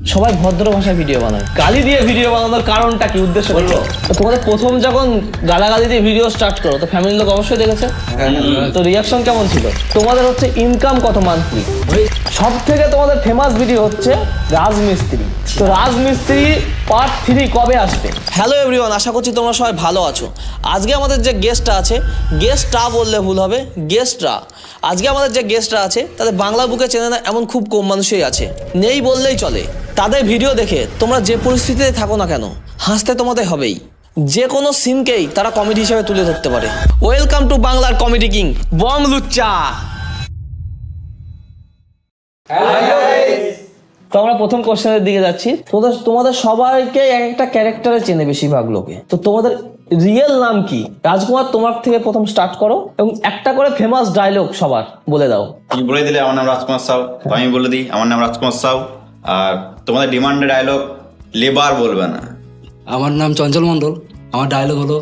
সবাই ভদ্র ভাষায় ভিডিও বানায়, গালি দিয়ে ভিডিও বানানোর কারণটা কি, উদ্দেশ্য বলবো? তোমাদের প্রথম যখন গালাগালি দিয়ে ভিডিও স্টার্ট করো তো ফ্যামিলির লোক অবশ্যই দেখেছে, তো রিয়াকশন কেমন ছিল? তোমাদের হচ্ছে ইনকাম কত মান্থলি? সব থেকে তোমাদের ফেমাস ভিডিও হচ্ছে রাজমিস্ত্রি। তো রাজমিস্ত্রি পার্ট 3 কবে আসবে? হ্যালো এভরিওয়ান, আশা করছি তোমরা সবাই ভালো আছো। আজকে আমাদের যে গেস্টটা আছে, গেস্টটা বললে ভুল হবে, গেস্টরা, আজকে আমাদের যে গেস্টরা আছে তাদের বাংলা বুকে চেনে না এমন খুব কম মানুষই আছে, নেই বললেই চলে। তাদের ভিডিও দেখে তোমরা যে পরিস্থিতিতে থাকো না কেন, হাসতে তোমাদের হবেই। যে কোনো সিনকেই তারা কমেডি হিসেবে তুলে ধরতে পারে। ওয়েলকাম টু বাংলার কমেডি কিং বং লুচ্চা। তো আমরা প্রথম কোশ্চেনের দিকে যাচ্ছি। তোমাদের সবাইকে এক একটা ক্যারেক্টারে চেনে বেশিরভাগ লোকে, তো তোমাদের রিয়েল নাম কি? রাজকুমার, তোমার থেকে প্রথম স্টার্ট করো এবং একটা করে ফেমাস ডায়লগ সবার বলে দাও। তুমি বলে দিলে আমার নাম রাজকুমার সাউ, তো আমি বলে দিই আমার নাম রাজকুমার সাউ। আর তোমাদের ডিমান্ডেড ডায়লগ লেবার বলবে না। আমার নাম চঞ্চল মণ্ডল, আমার ডায়লগ হলো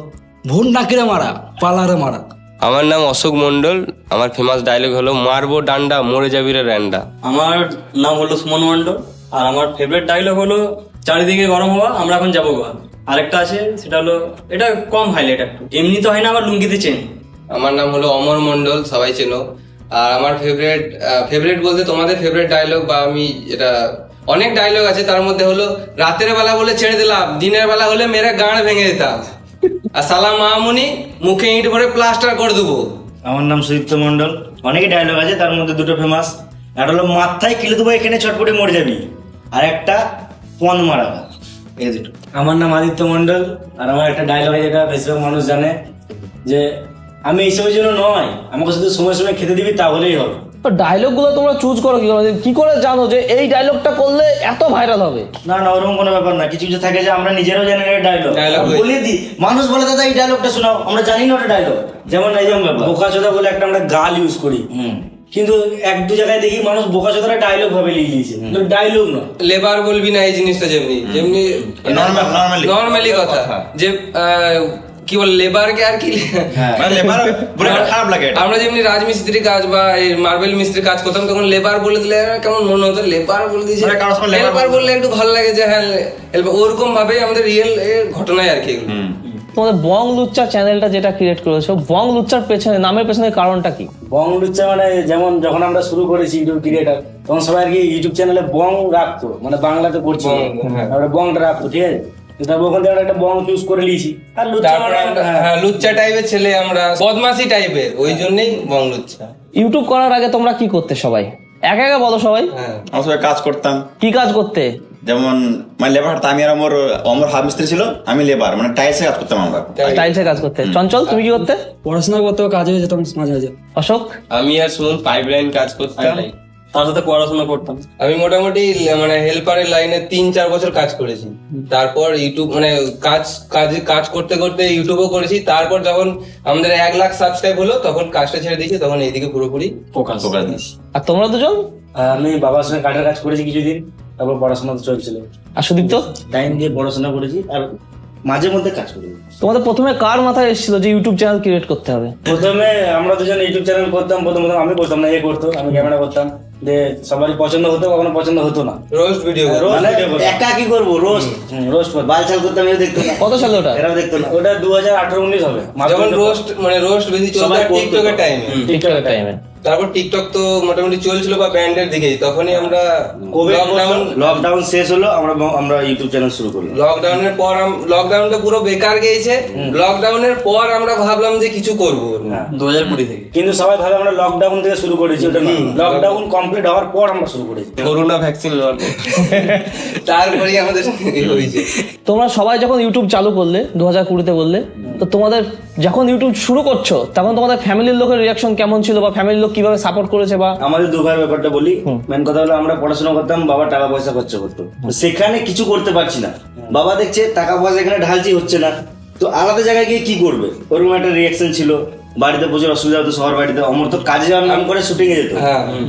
ভুল নাকিরে মারা পালারে মারা। আমার নাম অশোক মন্ডল, আমার ফেমাস ডায়লগ হলো মারবো ডান্ডা মরে যাবি রে র্যান্ডা। আমার নাম হলো সুমন মন্ডল, আর আমার ফেভারিট ডায়লগ হলো চারিদিকে গরম হওয়া, আমরা এখন যাবো গোয়া। আরেকটা আছে, সেটা হলো, এটা কম হাইলাইট একটু, এমনি তো হয় না, আবার লুঙ্গিতে চেন। আমার নাম হলো অমর মন্ডল, সবাই চেনো। আর আমার ফেভারিট বলতে তোমাদের ফেভারিট ডায়লগ বা আমি এটা অনেক ডায়লগ আছে, তার মধ্যে হলো রাতের বেলা বলে ছেড়ে দিলাম, দিনের বেলা হলে মেরে গাঁড় ভেঙে দিতাম, আর সালাম মামুনি মুখে ইট ভরে প্লাস্টার করে দেবো। আমার নাম সুদীপ্ত মন্ডল। অনেকে ডায়লগ আছে, তার মধ্যে দুটো ফেমাস। একটা হলো মাথায় কিলে দেবো এখানে ছটপটে মরে যাবি, আর একটা পন মারা, এই দুটো। আমার নাম আদিত্য মন্ডল, আর আমার একটা ডায়লগ আছে যেটা বেশিরভাগ মানুষ জানে, যে আমি এইসবের জন্য নয়, আমাকে শুধু সময় সময় খেতে দিবি তাহলেই হবে। তো ডায়লগ গুলো তোমরা চুজ করো কি করে জানো যে এই ডায়লগটা করলে এত ভাইরাল হবে? না না, ওরকম কোনো ব্যাপার না। কিছু কিছু থাকে যে আমরা নিজেরাও জানি না ডায়লগ, Dialogue বলে দিই, মানুষ বলে দাদা এই ডায়লগটা শোনাও, আমরা জানি না ওটা ডায়লগ। যেমন এই যে বোকাচোদা বলে একটা আমরা গাল ইউজ করি, কিন্তু এক দু জায়গায় দেখি মানুষ বোকাচোদাটা ডায়লগ ভাবে লিখে দিয়েছে, ডায়লগ না। লেবার বলবি না, এই জিনিসটা যেমনি যেমনি নর্মালি কথা, যে কি বল লেবারকে আর কি মানে লেবার বলে খারাপ লাগে এটা। আমরা যেমনি রাজমিস্ত্রি কাজ বা এই মার্বেল মিস্ত্রি কাজ করতাম, তখন লেবার বলে দিলে কেমন মনে হতো, লেবার বলে দিয়েছে, মানে কারোর সঙ্গে লেবার বললে একটু ভালো লাগে যে হ্যাঁ ওরকম ভাবে আমাদের রিয়েল ঘটনায় আর কি এগুলো। তোমাদের বং লুচ্চা চ্যানেলটা যেটা ক্রিয়েট করেছো, বং লুচ্চার পেছনে, নামের পেছনে কারণটা কি? বং লুচ্চা মানে যেমন যখন আমরা শুরু করেছি ইউটিউব ক্রিয়েটার, তখন সবাই আর কি ইউটিউব চ্যানেলে বং রাখতো, মানে বাংলাতে পড়ছি আমরা বংটা রাখতো, ঠিক আছে। তারপর ওখান থেকে একটা বং চুজ করে নিয়েছি। আর লুচ্চা তারপরে লুচ্চা টাইপের ছেলে, আমরা বদমাশি টাইপের, ওই জন্যই বং লুচ্চা। ইউটিউব করার আগে তোমরা কি করতে সবাই? একা একা বলো সবাই। আমরা সবাই কাজ করতাম। কি কাজ করতে? যেমন মানে লেবার, আমি আর অমর হাফ মিস্ত্রি ছিল, আমি লেবার, মানে টাইলসে কাজ করতাম আমরা। টাইলসে কাজ করতে। চঞ্চল, তুমি কি করতে? পড়াশোনা করতে কাজে যেতাম মাঝে মাঝে। অশোক? আমি আর শুনুন পাইপলাইন কাজ করতাম, তার সাথে পড়াশোনা করতাম। আমি মোটামুটি মানে হেল্পারের লাইনে 3-4 বছর কাজ করেছি। তারপর ইউটিউব মানে কাজ করতে করতে ইউটিউবও করেছি। তারপর যখন আমাদের 1 লাখ সাবস্ক্রাইব হলো, তখন কাজটা ছেড়ে দিয়েছি, তখন এইদিকে পুরোপুরি ফোকাস দিয়েছি। আর তোমরা দুজন? আমি বাবার সঙ্গে কাঠের কাজ করেছি কিছুদিন, তারপর পড়াশোনা তো চলছিল। আর সুদীপ্ত? টাইম দিয়ে পড়াশোনা করেছি আর মাঝে মধ্যে কাজ করি। তোমাদের প্রথমে কার মাথায় এসেছিল যে ইউটিউব চ্যানেল ক্রিয়েট করতে হবে? প্রথমে আমরা দুজন ইউটিউব চ্যানেল করতাম। প্রথম আমি করতাম না, এ করতো, আমি ক্যামেরা করতাম। যে সবারই পছন্দ হতো, কখনো পছন্দ হতো না। রোস্ট ভিডিও মানে একা কি করবো, রোস্ট রোস্ট বালছাল করতাম, এও দেখতো না। কত সালে ওটা? এরাও দেখতো না। ওটা 2018-19 হবে। যখন রোস্ট বেশি চলতো টিকটকের টাইমে। টিকটকের টাইমে। তারপর টিকটক তো মোটামুটি চলছিল বা ব্যান্ডের দিকেই, তখনই আমরা লকডাউন শেষ হলো, আমরা ইউটিউব চ্যানেল শুরু করলাম। লকডাউনের পর লকডাউনটা পুরো বেকার গিয়েছে। লকডাউনের পর আমরা ভাবলাম যে কিছু করবো 2020 থেকে। কিন্তু সবাই ভাবে আমরা লকডাউন থেকে শুরু করেছি, ওটা না। লকডাউন কমপ্লিট হওয়ার পর আমরা শুরু করেছি। করোনা ভ্যাকসিন তারপরেই আমাদের হয়েছে। তোমরা সবাই যখন ইউটিউব চালু করলে 2020-তে বললে, তো তোমাদের যখন ইউটিউব শুরু করছো তখন তোমাদের ফ্যামিলির লোকের রিয়াকশন কেমন ছিল, বা ফ্যামিলির লোক কিভাবে সাপোর্ট করেছে? বা আমাদের দুঃখের ব্যাপারটা বলি, মেন কথা হলো আমরা পড়াশোনা করতাম, বাবা টাকা পয়সা খরচা করতো, তো সেখানে কিছু করতে পারছি না। বাবা দেখছে টাকা পয়সা এখানে ঢালছি হচ্ছে না, তো আলাদা জায়গায় গিয়ে কি করবে, ওরকম একটা রিয়াকশন ছিল। বাড়িতে প্রচুর অসুবিধা হতো, শহর বাড়িতে। অমর তো কাজে যাওয়ার নাম করে শুটিং এ যেত,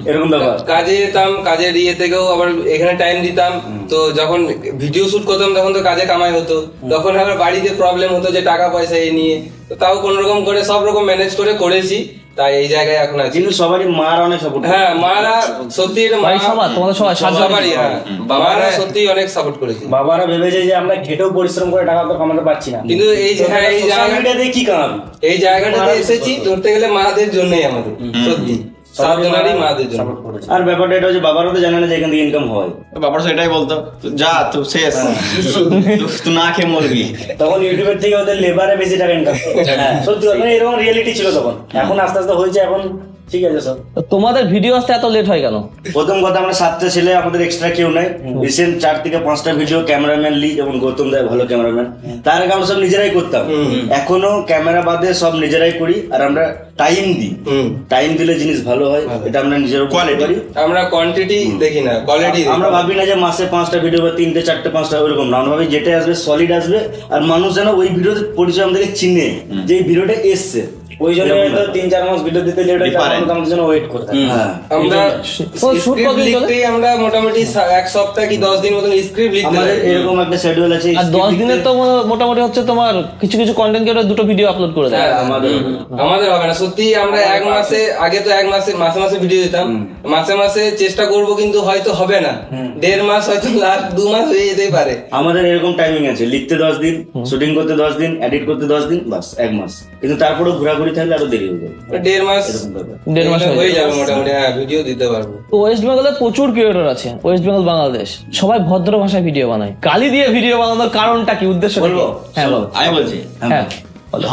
এরকম ব্যাপার। কাজে যেতাম, কাজের ইয়ে থেকেও আবার এখানে টাইম দিতাম। তো যখন ভিডিও শুট করতাম তখন তো কাজে কামাই হতো, তখন আবার বাড়িতে প্রবলেম হতো যে টাকা পয়সা এ নিয়ে। তো তাও কোন রকম করে সব রকম ম্যানেজ করে করেছি। তাই এই জায়গায় এখন আছি। কিন্তু সবারই মার অনেক সাপোর্ট। হ্যাঁ, মারা সত্যি এটা বাড়ির সবার, তোমাদের সবার, সবারই, হ্যাঁ, বাবারা সত্যি অনেক সাপোর্ট করেছে। বাবারা ভেবেছে যে আমরা খেটেও পরিশ্রম করে টাকা তো কামাতে পারছি না, কিন্তু এই যে হ্যাঁ, এই সোশ্যাল মিডিয়াতে কি কামাবি? এই জায়গাটাতে এসেছি ধরতে গেলে মাদের জন্যই আমাদের, সত্যি সাবধানারই মাদের জন্য। সাপোর্ট করেছে। আর ব্যাপারটা এটা হচ্ছে বাবারও তো জানে না যে এখান থেকে ইনকাম হয়। বাবার সেটাই বলতো, যা তুই শেষ, তুই না খেয়ে মরবি। তখন ইউটিউবের থেকে ওদের লেবারে বেশি টাকা ইনকাম। হ্যাঁ, সত্যি কথা, মানে এরকম রিয়েলিটি ছিল তখন। এখন আস্তে আস্তে হয়েছে, এখন ঠিক আছে সব। তো তোমাদের ভিডিও আসতে এত লেট হয় কেন? প্রথম কথা, আমরা 7টা ছেলে, আমাদের এক্সট্রা কেউ নাই। রিসেন্ট 4 থেকে 5টা ভিডিও ক্যামেরাম্যান লি, যেমন গৌতম দেয় ভালো ক্যামেরাম্যান, তার আগে আমরা সব নিজেরাই করতাম। এখনো ক্যামেরা বাদে সব নিজেরাই করি, আর আমরা টাইম দিই। টাইম দিলে জিনিস ভালো হয়, এটা আমরা নিজের কোয়ালিটি করি। আমরা কোয়ান্টিটি দেখি না, কোয়ালিটি। আমরা ভাবি না যে মাসে 5টা ভিডিও বা 3টে 4টে 5টা ওইরকম না, আমরা ভাবি যেটা আসবে সলিড আসবে, আর মানুষ যেন ওই ভিডিওতে পরিচয় আমাদেরকে চিনে যে এই ভিডিওটা এসছে। ওই জন্য হয়তো 3-4 মাস ভিডিও দিতে লেট হয়, পারে। আমাদের জন্য ওয়েট করতে হয়। হ্যাঁ, আমরা shoot স্ক্রিপ্ট কতদিন চলে? লিখতেই আমরা মোটামুটি 1 সপ্তাহ কি 10 দিন মতন স্ক্রিপ্ট লিখতে আমাদের লাগে। এরকম একটা শিডিউল আছে। আর 10 দিনের তো মোটামুটি হচ্ছে তোমার কিছু কিছু কন্টেন্ট ক্রিয়েটর 2টো ভিডিও আপলোড করে দেয়। হ্যাঁ, আমাদের হবে না সত্যি। আমরা 1 মাসে, আগে তো 1 মাসে মাসে ভিডিও দিতাম, মাসে চেষ্টা করব, কিন্তু হয়তো হবে না। 1.5 মাস, হয়তো লাস্ট 2 মাস হয়ে যেতেই পারে। আমাদের এরকম টাইমিং আছে, লিখতে 10 দিন, শুটিং করতে 10 দিন, এডিট করতে 10 দিন, বাস 1 মাস। কিন্তু তারপরেও ঘোরাঘুরি থাকলে আরো দেরি হয়ে যাবে। 1.5 মাস, এরকম ব্যাপার। 1.5 মাস হয়ে যাবে মোটামুটি। হ্যাঁ, ভিডিও দিতে পারবো। তো ওয়েস্ট বেঙ্গলে প্রচুর ক্রিয়েটর আছে, ওয়েস্ট বেঙ্গল বাংলাদেশ, সবাই ভদ্র ভাষায় ভিডিও বানায়। গালি দিয়ে ভিডিও বানানোর কারণটা কি, উদ্দেশ্য কি? বলবো? হ্যাঁ বলো। আমি বলছি, হ্যাঁ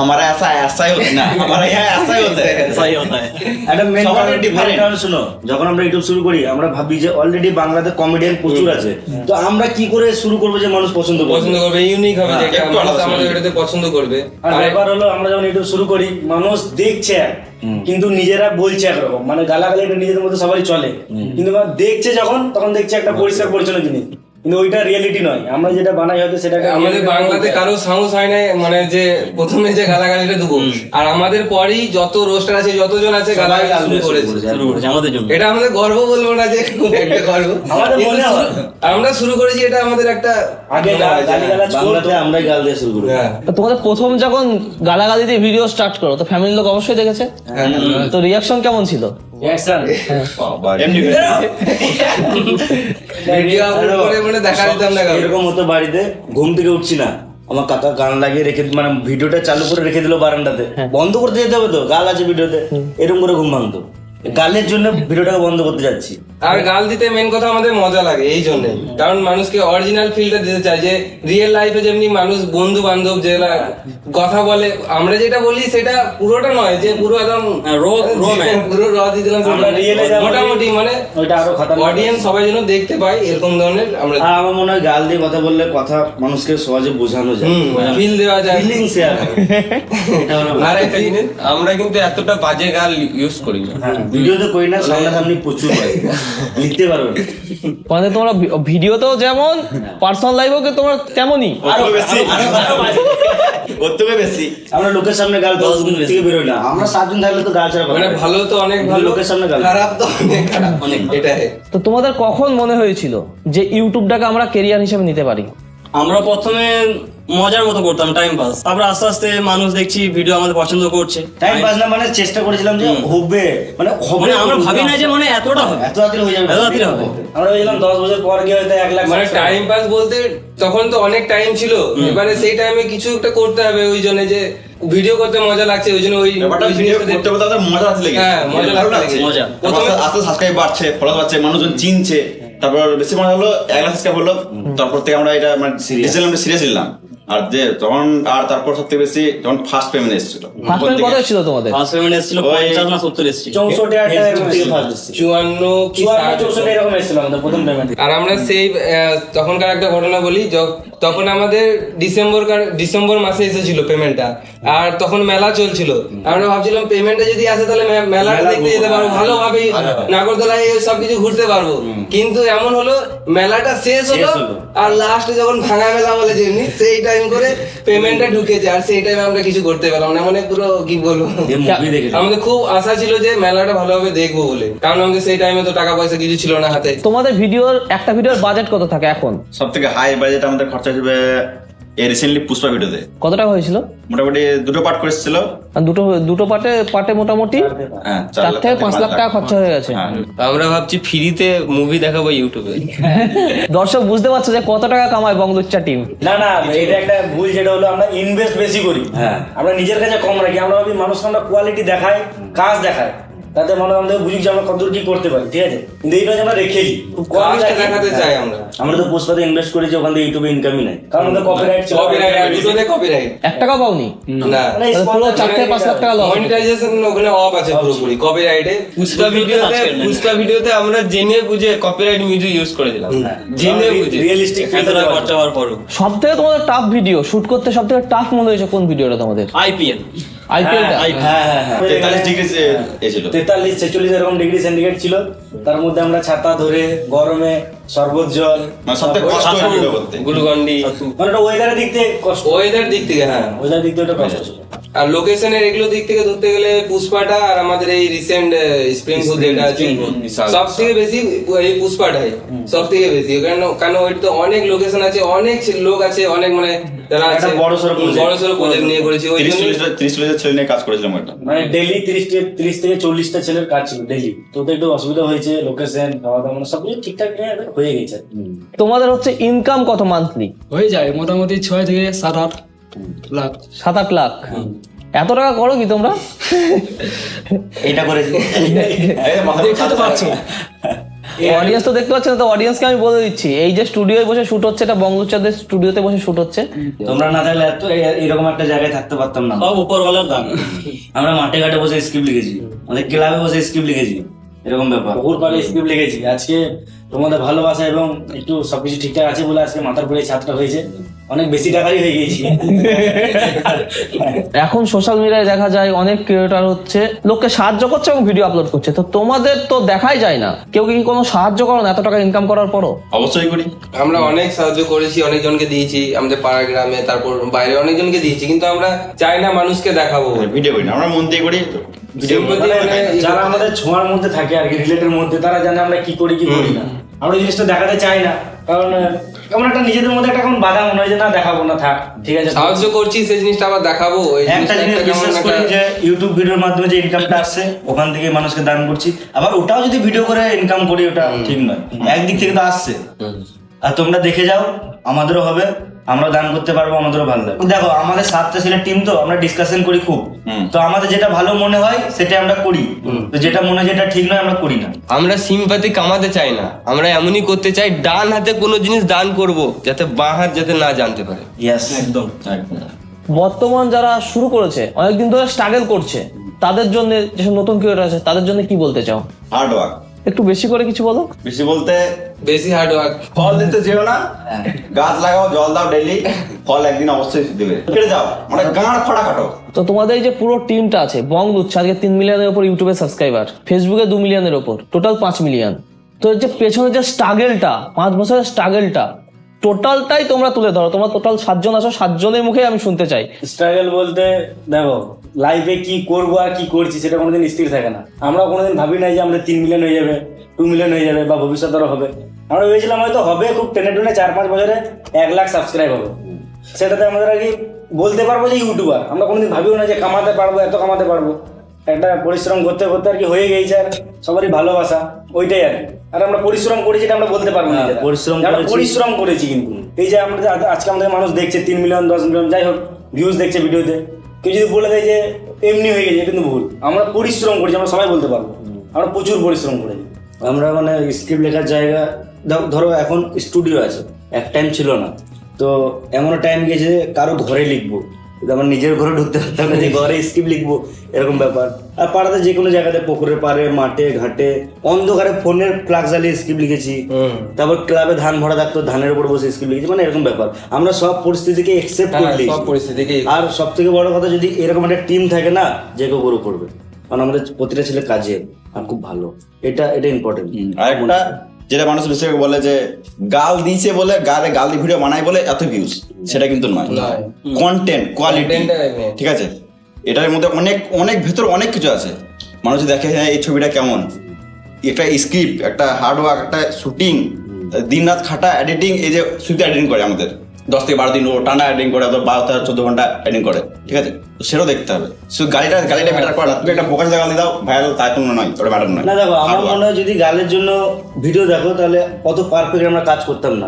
हमारा ऐसा ऐसा ही होता है ना, हमारा यहाँ ऐसा ही होता है, ऐसा ही होता है। একটা মেন সবার different। কারণ শুনো, যখন আমরা ইউটিউব শুরু করি আমরা ভাবি যে অলরেডি বাংলাতে কমেডিয়ান প্রচুর আছে, তো আমরা কি করে শুরু করবো যে মানুষ পছন্দ পছন্দ করবে। করবে, ইউনিক হবে, হ্যাঁ, যেটা একটু মানুষ আলাদা আমাদের শুনবে। এটাতে পছন্দ করবে। আর ব্যাপার হলো, আমরা যখন ইউটিউব শুরু করি মানুষ দেখছে এক, কিন্তু নিজেরা বলছে একরকম, মানে গালাগালি এটা নিজেদের মধ্যে সবাই চলে, কিন্তু দেখছে যখন, তখন দেখছে একটা পরিষ্কার পরিচ্ছন্ন জিনিস, কিন্তু ওইটা রিয়েলিটি নয়। আমরা যেটা বানাই হয়তো সেটা আমাদের বাংলাতে কারো সাহস হয় না, মানে যে প্রথমে যে গালাগালিটা দেবো, আর আমাদের পরেই যত রোস্টার আছে, যতজন আছে, গালাগালি শুরু করেছে আমাদের জন্য। এটা আমাদের গর্ব বলবো না যে খুব একটা গর্ব, আমাদের মনে কিন্তু হয়। আমরা শুরু করেছি, এটা আমাদের একটা আগে গালিগালাজ বাংলাতে আমরাই গাল দিয়ে শুরু করি। হ্যাঁ। তো তোমাদের প্রথম যখন গালাগালি দিয়ে ভিডিও স্টার্ট করো, তো ফ্যামিলির লোক অবশ্যই দেখেছে, তো রিয়াকশন কেমন ছিল? Reaction। এমনি ভিডিও আপলোড করে মানে দেখা দিতাম না কাউকে। এরকম হতো, বাড়িতে ঘুম থেকে উঠছি না, আমার কাকা গান লাগিয়ে রেখে, মানে ভিডিওটা চালু করে রেখে দিল বারান্দাতে, বন্ধ করতে যেতে হবে তো, গাল আছে ভিডিওতে, এরকম করে ঘুম ভাঙতো। গালের জন্য ভিডিওটাকে বন্ধ করতে যাচ্ছি। আর গাল দিতে মেন কথা আমাদের মজা লাগে এই জন্য, কারণ মানুষকে অরিজিনাল ফিলটা দিতে চাই, যে রিয়েল লাইফে যেমনি মানুষ বন্ধু বান্ধব যে কথা বলে, আমরা যেটা বলি সেটা পুরোটা নয়, যে পুরো একদম পুরো র দিয়ে দিলাম, আমরা real এ যা বলি, মোটামুটি মানে ওইটা আরো খতরনাক। অডিয়েন্স সবাই যেন দেখতে পায় এরকম ধরনের আমরা আর আমার মনে হয় গাল দিয়ে কথা বললে কথা মানুষকে সহজে বোঝানো যায়, ফিল দেওয়া যায়। Feeling share. আর একটা জিনিস, আমরা কিন্তু এতটা বাজে গাল ইউজ করি না। ভিডিওতে করি না, সামনাসামনি প্রচুর হয়, লিখতে পারবে না। মানে তোমরা ভিডিওতেও যেমন, পার্সোনাল লাইফেও কি তোমার তেমনই? আরো বেশি, ওর থেকে বেশি। আমরা লোকের সামনে গাল 10 গুণ থেকে বেরোই না, আমরা 7 জন থাকলে তো গাল ছাড়া পাবো মানে না। ভালো তো অনেক ভালো, লোকের সামনে গাল। খারাপ তো অনেক খারাপ, অনেক এটাই। তো তোমাদের কখন মনে হয়েছিল যে ইউটিউবটাকে আমরা কেরিয়ার হিসেবে নিতে পারি? আমরা প্রথমে মজার মতো করতাম, টাইম পাস, তারপর আস্তে আস্তে মানুষ দেখছি ভিডিও আমাদের পছন্দ করছে। টাইম পাস না, মানে চেষ্টা করেছিলাম যে হবে, মানে হবে, মানে আমরা ভাবি না যে মানে এতটা হবে, এত তাড়াতাড়ি হয়ে যাবে, এত তাড়াতাড়ি হবে। আমরা ভেবেছিলাম 10 বছর পর গিয়ে হয়তো 1 লাখ মানে টাইম পাস বলতে তখন তো অনেক টাইম ছিল, এবারে সেই টাইমে কিছু একটা করতে হবে, ওই জন্য যে ভিডিও করতে মজা লাগছে, ওই জন্য ওই ব্যাপারটা ওই ভিডিও জিনিসটা করতে করতে আমাদের মজা লাগতে লেগেছে। হ্যাঁ, মজা ভালো লাগতে লেগেছে। মজা। তারপর আস্তে আস্তে সাবস্ক্রাইব বাড়ছে, ফলো বাড়ছে, মানুষজন চিনছে, তারপর বেশি মজা হলো 1 লাখ সাবস্ক্রাইব হলো, তারপর থেকে আমরা এটা মানে সিরিয়াস নিলাম। আর যে তখন, আর তারপর সবথেকে বেশি যখন ফার্স্ট পেমেন্ট এসেছিল, ফার্স্ট পেমেন্ট কত ছিল তোমাদের? ফার্স্ট পেমেন্ট এসেছিল ওই 50 না 70 এসেছিল। 64 টাকা থেকে ফার্স্ট দিচ্ছি, 54 কি 64 এরকম এসেছিল আমাদের প্রথম পেমেন্ট। আর আমরা সেই তখনকার একটা ঘটনা বলি, তখন আমাদের ডিসেম্বর মাসে এসেছিল পেমেন্টটা, আর তখন মেলা চলছিল। আমরা ভাবছিলাম পেমেন্টটা যদি আসে তাহলে মেলাটা দেখতে যেতে পারবো, ভালোভাবে নাগরদোলায় সবকিছু ঘুরতে পারবো। কিন্তু এমন হলো, মেলাটা শেষ হলো, আর লাস্টে যখন ভাঙা মেলা বলে যেমনি, সেই টাইম করে পেমেন্টটা ঢুকেছে, আর সেই টাইমে আমরা কিছু করতে পারলাম না। মানে পুরো কি বলবো, মুভি দেখে আমাদের খুব আশা ছিল যে মেলাটা ভালোভাবে দেখবো বলে, কারণ আমাদের সেই টাইমে তো টাকা পয়সা কিছু ছিল না হাতে। তোমাদের একটা ভিডিওর বাজেট কত থাকে এখন? সব থেকে হাই বাজেট আমাদের খরচা হিসেবে এই রিসেন্টলি পুষ্পা ভিডিওতে কত টাকা হয়েছিল? মোটামুটি 2টো পার্ট করেছিল। আর দুটো পার্টে মোটামুটি হ্যাঁ 4 থেকে 5 লাখ টাকা খরচা হয়ে গেছে। হ্যাঁ। আমরা ভাবছি ফ্রিতে মুভি দেখাবো ইউটিউবে। দর্শক বুঝতে পারছো যে কত টাকা কামায় বংলুচ্চা টিম। না এটা একটা ভুল, যেটা হলো আমরা ইনভেস্ট বেশি করি। হ্যাঁ। আমরা নিজের কাছে কম রাখি, আমরা ভাবি মানুষকে আমরা কোয়ালিটি দেখাই, কাজ দেখাই, তাতে মানুষ আমাদের বুঝুক যে আমরা কতদূর কি করতে পারি, ঠিক আছে। কিন্তু এইটা আমরা রেখেছি খুব কম কাজটা রাখি। দেখাতে চাই আমরা। আমরা তো পুষ্পাতে ইনভেস্ট করেছি, ওখান থেকে ইউটিউবে ইনকামই নাই। কারণ আমাদের কপিরাইট কপিরাইট দুটোতে কপিরাইট 1 টাকাও পাওনি? না, তাহলে পুরো 4 থেকে 5 লাখ টাকা লস। মনিটাইজেশন ওখানে অফ আছে পুরোপুরি কপিরাইটে। পুষ্পা ভিডিওতে আমরা জেনে বুঝে কপিরাইট মিউজিক ইউজ করে দিলাম, জেনে বুঝে। রিয়েলিস্টিক এতটা খরচা হওয়ার পরও সব থেকে তোমাদের টাফ ভিডিও শুট করতে সব থেকে টাফ মনে হয়েছে কোন ভিডিওটা তোমাদের? আইপিএল আইপিএলটা? হ্যাঁ 43 ডিগ্রি ছিল। 43-46 এরকম ডিগ্রি সেন্টিগ্রেড ছিল। তার মধ্যে আমরা ছাতা ধরে গরমে শরবত জল, মানে সবথেকে কষ্ট হয় ভিডিও করতে। গুলগন্ডি মানে ওটা ওয়েদারের দিক থেকে কষ্ট, ওয়েদার দিক থেকে, হ্যাঁ। ওয়েদার দিক থেকে ওটা কষ্ট ছিল। আর লোকেশনের এগুলো দিক থেকে ধরতে গেলে পুষ্পাটা আর আমাদের এই রিসেন্ট স্প্রিং ফুড যেটা আছে সব থেকে বেশি এই পুষ্পাটাই সব থেকে বেশি। কারণ ওইটা তো অনেক লোকেশন আছে, অনেক লোক আছে, অনেক মানে যারা আছে একটা বড়সড় প্রজেক্ট নিয়ে করেছি। ওই জন্য 30-40 ছেলে নিয়ে কাজ করেছিলাম ওটা। মানে ডেইলি 30 থেকে 40টা ছেলের কাজ ছিল ডেইলি। তো ওদের একটু অসুবিধা হয়েছে, লোকেশন খাওয়া দাওয়া মানে সবকিছু ঠিকঠাক হয়ে গেছে। তোমাদের হচ্ছে ইনকাম কত মান্থলি? হয়ে যায় মোটামুটি 6 থেকে 7-8 লাখ। 7-8 লাখ? এত টাকা করো কি তোমরা? এটা করেছি। দেখতে পাচ্ছ অডিয়েন্স তো দেখতে পাচ্ছে না, তো অডিয়েন্সকে আমি বলে দিচ্ছি, এই যে স্টুডিওয় বসে শুট হচ্ছে, এটা বংলুচ্চাদের স্টুডিওতে বসে শুট হচ্ছে। তোমরা না থাকলে এত এরকম একটা জায়গায় থাকতে পারতাম না। সব উপরওয়ালার দাম। আমরা মাঠে ঘাটে বসে স্ক্রিপ্ট লিখেছি, আমাদের ক্লাবে বসে স্ক্রিপ্ট লিখেছি, এরকম ব্যাপার। বহুর পারে স্ক্রিপ্ট লিখেছি। আজকে তোমাদের ভালোবাসা এবং একটু সবকিছু ঠিকঠাক আছে বলে আজকে মাথার উপরে ছাদটা হয়েছে, অনেক বেশি টাকারই হয়ে গেছি। এখন সোশ্যাল মিডিয়ায় দেখা যায় অনেক ক্রিয়েটর হচ্ছে লোককে সাহায্য করছে এবং ভিডিও আপলোড করছে, তো তোমাদের তো দেখাই যায় না। কেউ কি কোনো সাহায্য করো না এত টাকা ইনকাম করার পরও? অবশ্যই করি। আমরা অনেক সাহায্য করেছি, অনেকজনকে দিয়েছি, আমাদের পাড়া গ্রামে, তারপর বাইরে অনেকজনকে দিয়েছি, কিন্তু আমরা চাই না মানুষকে দেখাবো। ভিডিও করি না, আমরা মন দিয়ে করি। ভিডিও মানে যারা আমাদের ছোঁয়ার মধ্যে থাকে আর কি, রিলেটের মধ্যে, তারা জানে আমরা কি করি কি করি না। আমরা এই জিনিসটা দেখাতে চাই না, কারণ কেমন একটা নিজেদের মধ্যে একটা কেমন বাধা মনে হয় যে না দেখাবো না, থাক ঠিক আছে। সাহায্য করছি সেই জিনিসটা আবার দেখাবো, এই একটা জিনিসটা জিনিস একটা কেমন বিশ্বাস করি একটা যে ইউটিউব ভিডিওর মাধ্যমে যে ইনকামটা আসছে ওখান থেকে মানুষকে দান করছি, আবার ওটাও যদি ভিডিও করে ইনকাম করি ওটা ঠিক নয়। একদিক থেকে তো আসছে, আর তোমরা দেখে যাও, আমাদেরও হবে, আমরা দান করতে পারবো, আমাদেরও ভালো লাগবে। দেখো আমাদের 7টা ছেলের টিম, তো আমরা ডিসকাশন করি খুব, তো আমাদের যেটা ভালো মনে হয় সেটা আমরা করি, তো যেটা মনে হয় যেটা ঠিক নয় আমরা করি না। আমরা সিম্পাথি কামাতে চাই না, আমরা এমনই করতে চাই ডান হাতে কোনো জিনিস দান করব যাতে বাঁ হাত যাতে না জানতে পারে। ইয়েস, একদম। বর্তমান যারা শুরু করেছে, অনেকদিন ধরে স্ট্রাগল করছে, তাদের জন্য, যেসব নতুন ক্রিয়েটর আছে তাদের জন্য কি বলতে চাও? Hard work. একটু বেশি করে কিছু বলো। বেশি বলতে বেশি হার্ড ওয়ার্ক। ফল দিতে যেও না, গাছ লাগাও, জল দাও ডেইলি, ফল একদিন অবশ্যই দেবে। কেটে যাও, মানে গাঁড় ফাটা কাটো। তো তোমাদের এই যে পুরো টিমটা আছে, বংলুচ্চা আজকে 3 মিলিয়নের উপর ইউটিউবে সাবস্ক্রাইবার, ফেসবুকে 2 মিলিয়নের উপর, টোটাল 5 মিলিয়ন। তো এই যে পেছনে যে স্ট্রাগলটা, 5 বছরের স্ট্রাগলটা, টোটালটাই তোমরা তুলে ধরো। তোমরা টোটাল 7 জন আছো, 7 জনের মুখে আমি শুনতে চাই। স্ট্রাগল বলতে দেখো, লাইফে কি করবো আর কি করছি সেটা কোনোদিন স্থির থাকে না। আমরা কোনোদিন ভাবি নাই যে আমরা 3 মিলিয়ন হয়ে যাবে, 2 মিলিয়ন হয়ে যাবে, বা ভবিষ্যৎ আরো হবে। আমরা ভেবেছিলাম হয়তো হবে খুব টেনে টুনে 4-5 বছরে 1 লাখ সাবস্ক্রাইব হবে, সেটাতে আমাদের আর কি বলতে পারবো যে ইউটিউবার। আমরা কোনোদিন ভাবিও না যে কামাতে পারবো, এত কামাতে পারবো। একটা পরিশ্রম করতে করতে আর কি হয়ে গেছে, আর সবারই ভালোবাসা ওইটাই আর কি। আর আমরা পরিশ্রম করেছি এটা আমরা বলতে পারবো না, হ্যাঁ, পরিশ্রম আমরা করেছি। পরিশ্রম করেছি। কিন্তু এই যে আমরা আজকে আমাদের মানুষ দেখছে 3 মিলিয়ন 10 মিলিয়ন যাই হোক ভিউজ দেখছে ভিডিওতে, কেউ যদি বলে দেয় যে এমনি হয়ে গেছে, কিন্তু ভুল। আমরা পরিশ্রম করেছি, আমরা সবাই বলতে পারবো আমরা প্রচুর পরিশ্রম করেছি। আমরা মানে স্ক্রিপ্ট লেখার জায়গা, ধরো এখন স্টুডিও আছে, এক টাইম ছিল না, তো এমন টাইম গেছে যে কারো ঘরে লিখবো, কিন্তু আমার নিজের ঘরে ঢুকতে পারতাম না যে ঘরে স্ক্রিপ্ট লিখবো, এরকম ব্যাপার। আর পাড়াতে যে কোনো জায়গাতে, পুকুরের পাড়ে, মাঠে ঘাটে, অন্ধকারে ফোনের প্লাগ জ্বালিয়ে স্ক্রিপ্ট লিখেছি। তারপর ক্লাবে ধান ভরা থাকতো, ধানের উপর বসে স্ক্রিপ্ট লিখেছি, মানে এরকম ব্যাপার। আমরা সব পরিস্থিতিকে একসেপ্ট করে সব লিখেছি। পরিস্থিতিকে। আর সব থেকে বড় কথা, যদি এরকম একটা টিম থাকে না, যে কেউ গরু করবে, কারণ আমাদের প্রতিটা ছেলে কাজে আর খুব ভালো, এটা ইম্পর্টেন্ট। আর একটা যেটা মানুষ বেশি বলে যে গাল দিয়েছে বলে, গাল দিয়ে ভিডিও বানাই বলে এত ভিউজ, সেটা কিন্তু নয়। কন্টেন্ট কোয়ালিটি, ঠিক আছে, এটার মধ্যে অনেক অনেক ভেতর অনেক কিছু আছে। মানুষ দেখে হ্যাঁ এই ছবিটা কেমন, একটা স্ক্রিপ্ট, একটা হার্ড ওয়ার্ক, একটা শুটিং, দিন রাত খাটা, এডিটিং, এই যে শুধু এডিটিং করে আমাদের, 10 থেকে 12 দিন ও টানা এডিটিং করে, 12-14 ঘন্টা এডিটিং করে, ঠিক আছে? তো সেটাও দেখতে হবে। শুধু গালিটা ম্যাটার করে না, তুমি একটা বোকার জায়গা দিয়ে দাও ভাইরাল, তাই কোনো নয়, ওটা ম্যাটার নয়। না দেখো, আমার মনে হয় যদি গালের জন্য ভিডিও দেখো তাহলে অত পারফেক্ট আমরা কাজ করতাম না।